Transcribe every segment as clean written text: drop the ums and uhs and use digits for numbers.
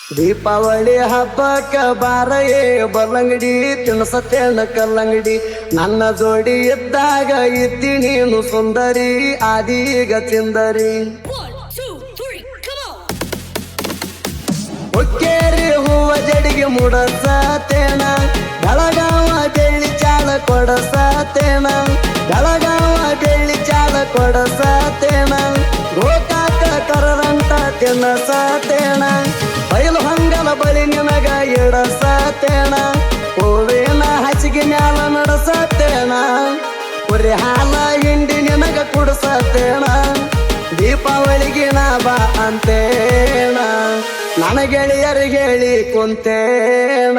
ದೀಪಾವಳಿ ಹಬ್ಬಕ್ಕ ಬಾರಯೇ ಬಲ್ಲಂಗಡಿ ತಿನ್ಸತ್ತೇನ ಕಲ್ಲಂಗಡಿ ನನ್ನ ಜೋಡಿ ಇದ್ದಾಗ ಇದ್ದಿ ನೀನು ಸುಂದರಿ ಆದೀಗ ಚಿಂದರಿ ಹುಕ್ಕೇರಿ ಹೂವ ಜಡಿಗೆ ಮುಡಸತೇನ ಬೆಳಗಾವ ಬೆಳ್ಳಿ ಚಾಳ ಕೊಡಸತೇನ ಬೆಳಗಾವ ಬೆಳ್ಳಿ ಚಾಳ ಕೊಡಸತೇನ ಗೋಕಾಕ ಕರರಂಟ ತಿನ್ನಸತೇನ ಬಯಲು ಹಂಗಲ ಬಳಿ ನಿನಗ ಇಡಸತೇನ ಹೂವಿನ ಹಸಿಗೆ ಮ್ಯಾಲ ನಡಸತೇನ ಕುರಿ ಹಾಲ ಹಿಂಡಿ ನಿನಗ ಕುಡಸತೇನ ದೀಪಾವಳಿಗೆ ನಾ ಬಾ ಅಂತೇಣ ನನ್ನ ಗೆಳೆಯರಿಗೆ ಹೇಳಿ ಕುಂತೇಣ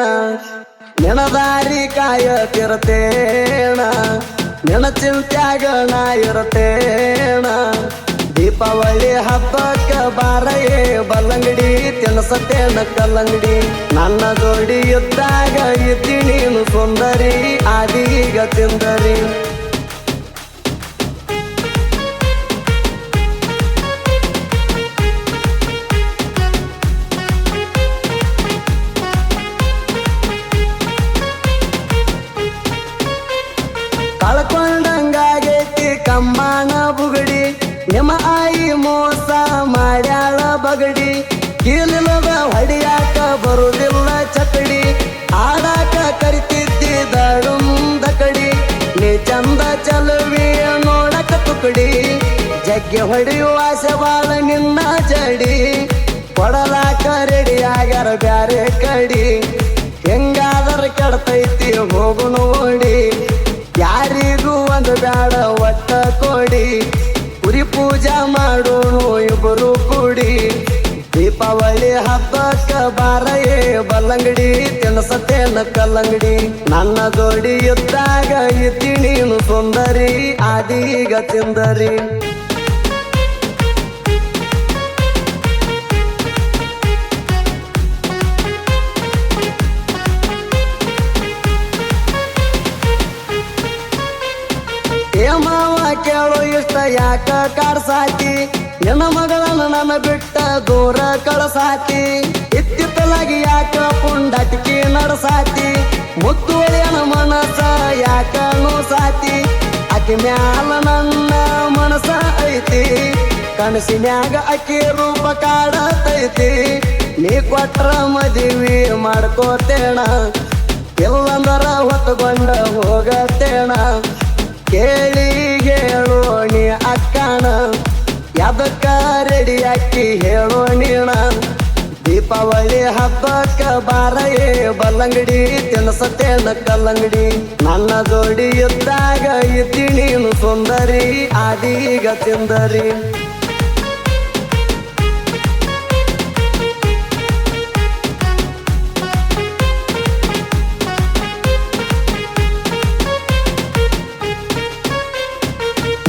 ನಿನ ದಾರಿ ಕಾಯತಿರತೇಣ ನಿನ ಚಿಂತ್ಯಾಗ ನಾ ಇರತೇಣ ದೀಪಾವಳಿ ಹಬ್ಬಕ್ಕ ಬಾರಯೇ ಬಲ್ಲಂಗಡಿ ತಿನ್ಸತೇನ ಕಲ್ಲಂಗಡಿ ನನ್ನ ಜೋಡಿ ಇದ್ದಾಗ ಇದ್ದಿ ನೀನು ಸುಂದರಿ ಆದೀಗ ಚಿಂದರಿ ಕಳ್ಕೊಂಡಂಗಾಗೈತಿ ಕಮ್ಮನ ಬುಗಡಿ ನಿಮ್ಮ ಆಯಿ ಮೋಸ ಮಾಡ್ಯಾಳ ಬಗಡಿ ಕೀಲಿಲ್ಲದ ಹೊಡಿಯಾಕ ಬರುದಿಲ್ಲ ಚಕಡಿ ಆಡಾಕ ಕರಿತಿದ್ದಿ ದಡುಂದ ಕಡಿ ನೀ ಚಂದ ಚಲವಿ ನೋಡಕ ತುಕಡಿ ಜಗ್ಗೆ ಹೊಡೆಯುವ ಆಸೆ ಬಾಳ ನಿನ್ನ ಜಡಿ ಕೊಡಲಾಕ ರೆಡಿ ಆಗ್ಯಾರ ಬ್ಯಾರೆ ಕಡಿ ಹೆಂಗಾದರ ಕೆಡ್ತೈತಿ ಹೋಗು ನೋಡಿ ಯಾರಿಗೂ ಒಂದು ಬ್ಯಾಡ ಒಟ್ಟ ಕೊಡಿ ಕುರಿ ಪೂಜಾ ಮಾಡೋನು ಇಬ್ಬರು ಕೂಡಿ ದೀಪಾವಳಿ ಹಬ್ಬಕ್ಕ ಬಾರಯೇ ಬಲ್ಲಂಗಡಿ ತಿನ್ಸತೇನ ಕಲ್ಲಂಗಡಿ ನನ್ನ ಜೋಡಿ ಇದ್ದಾಗ ಇದ್ದಿ ನೀನು ಸುಂದರಿ ಆದೀಗ ಚಿಂದರಿ ಮಾವ ಕೇಳೋ ಇಷ್ಟ ಯಾಕ ಕಾಡ್ಸಾತಿ ನಿನ್ನ ಮಗಳನ್ನ ನನ್ನ ಬಿಟ್ಟ ದೂರ ಕಳಸಾತಿ ಇತ್ತಿತ್ತಲಾಗಿ ಯಾಕ ಪುಂಡಟಿಕೆ ನಡಸಾತಿ ಮುತ್ತುವಳಿಯನ ಮನಸ ಯಾಕ ನೋಸಾತಿ ಅಕ್ಕಿ ಮ್ಯಾಲ ನನ್ನ ಮನಸ ಐತಿ ಕನಸಿನ್ಯಾಗ ಅಕ್ಕಿ ರೂಪ ಕಾಡತೈತಿ ನೀ ಕೊಟ್ರ ಮದುವೆ ಮಾಡ್ಕೋತೇಣ ಇಲ್ಲಂದರ ಹೊತ್ತುಕೊಂಡ ಹೋಗತೇಣ ಕೇಳಿ ಹೇಳೋ ನೀ ಅಕ್ಕಣ ಯಾದಕ್ಕ ರೆಡಿ ಅಕ್ಕಿ ಹೇಳೋ ನೀಣ ದೀಪಾವಳಿ ಹಬ್ಬಕ್ಕ ಬಾರಯೇ ಬಲ್ಲಂಗಡಿ ತಿನ್ಸತೇನ ಕಲ್ಲಂಗಡಿ ನನ್ನ ಜೋಡಿ ಇದ್ದಾಗ ಇದ್ದಿ ನೀನು ಸುಂದರಿ ಆದೀಗ ಚಿಂದರಿ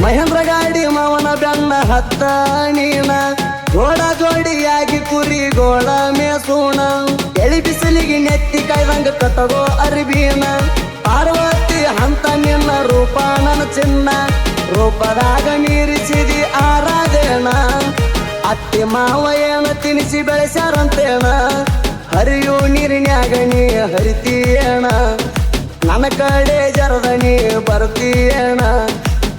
ಮಹೇಂದ್ರ ಗಾಡಿ ಮಾವನ ಬೆನ್ನ ಹತ್ತ ನೀನ ಗೋಡ ಜೋಡಿಯಾಗಿ ಕುರಿ ಗೋಳ ಮೇಸೂಣ ಎಳಿ ಬಿಸಿಲಿಗೆ ನೆತ್ತಿ ಕಾಯ್ದಂಗ ಕಟ್ಟಗೋ ಅರಿಬೀನ ಪಾರ್ವತಿ ಹಂತ ನಿನ್ನ ರೂಪ ನನ್ನ ಚಿನ್ನ ರೂಪದಾಗ ನೀರಿಸಿದಿ ಆರಾಧೇಣ ಅತ್ತಿ ಮಾವ ಏನ ತಿನಿಸಿ ಬೆಳೆಸ್ಯಾರಂತೇಣ ಹರಿಯು ನೀರಿನ್ಯಾಗ ನೀ ಹರಿತೀಯೇಣ ನನ್ನ ಕಡೆ ಜರದ ನೀ ಬರ್ತೀಯೇಣ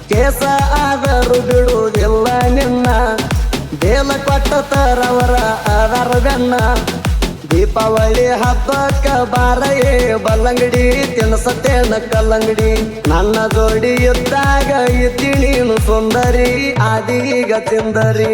ಕೇಸ ಆದರೂ ಬಿಡುವುದಿಲ್ಲ ನಿನ್ನ ಬೇಲ ಕೊಟ್ಟ ತರವರ ಆಧಾರ ಬೆನ್ನ ದೀಪಾವಳಿ ಹಬ್ಬಕ್ಕ ಬಾರಯೇ ಬಲ್ಲಂಗಡಿ ತಿನ್ಸತೇನ ಕಲ್ಲಂಗಡಿ ನನ್ನ ಜೋಡಿ ಇದ್ದಾಗ ಇದ್ದಿ ನೀನು ಸುಂದರಿ ಆದೀಗ ಚಿಂದರಿ